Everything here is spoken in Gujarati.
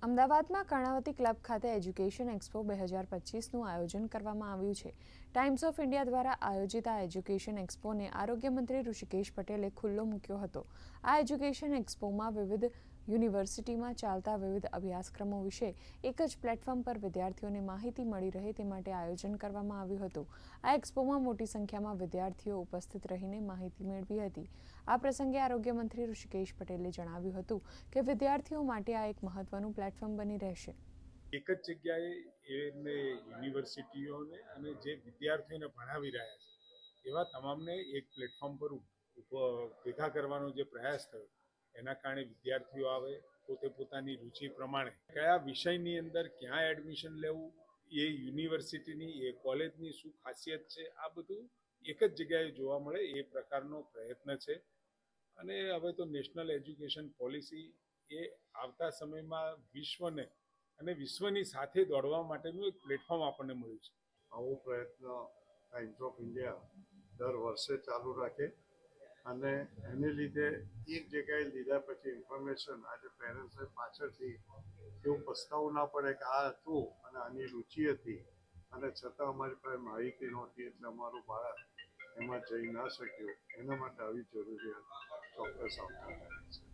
અમદાવાદમાં કર્ણાવતી ક્લબ ખાતે એજ્યુકેશન એક્સપો 2025નું આયોજન કરવામાં આવ્યું છે। ટાઈમ્સ ઓફ ઇન્ડિયા દ્વારા આયોજિત આ એજ્યુકેશન એક્સપોને આરોગ્ય મંત્રી ઋષિકેશ પટેલે ખુલ્લો મૂક્યો હતો। આ એજ્યુકેશન એક્સપોમાં વિવિધ યુનિવર્સિટીમાં ચાલતા વિવિધ અભ્યાસક્રમો વિશે એક જ પ્લેટફોર્મ પર વિદ્યાર્થીઓને માહિતી મળી રહે તે માટે આયોજન કરવામાં આવ્યું હતું। આ એક્સપોમાં મોટી સંખ્યામાં વિદ્યાર્થીઓ ઉપસ્થિત રહીને માહિતી મેળવી હતી। આ પ્રસંગે આરોગ્ય મંત્રી ઋષિકેશ પટેલે જણાવ્યું હતું કે વિદ્યાર્થીઓ માટે આ એક મહત્વનું પ્લેટફોર્મ બની રહેશે। એક જ જગ્યાએ એમને યુનિવર્સિટીઓને અને જે વિદ્યાર્થીઓને ભણાવી રહ્યા છે એવા તમામને એક પ્લેટફોર્મ પર ભેગા કરવાનો જે પ્રયાસ થયો એના કારણે વિદ્યાર્થીઓ આવે પોતે પોતાની રુચિ પ્રમાણે કયા વિષયની અંદર ક્યાં એડમિશન લેવું, એ યુનિવર્સિટીની એ કોલેજની શું ખાસિયત છે, આ બધું એક જ જગ્યાએ જોવા મળે એ પ્રકારનો પ્રયત્ન છે। અને હવે તો નેશનલ એજ્યુકેશન પોલિસી એ આવતા સમયમાં વિશ્વને અને વિશ્વની સાથે દોડવા માટેનું એક પ્લેટફોર્મ આપણને મળ્યું છે। આવો પ્રયત્ન ટાઈમ્સ ઓફ ઇન્ડિયા દર વર્ષે ચાલુ રાખે અને એને લીધે એક જગ્યાએ લીધા પછી ઇન્ફોર્મેશન આજે પેરેન્ટ્સને પાછળથી એવું પસ્તાવું ના પડે કે આ હતું અને આની રુચિ હતી અને છતાં અમારી પાસે માહિતી નહોતી એટલે અમારું બાળક એમાં જઈ ના શક્યું, એના માટે આવી જરૂરિયાત ચોક્કસ આવતા રહે છે।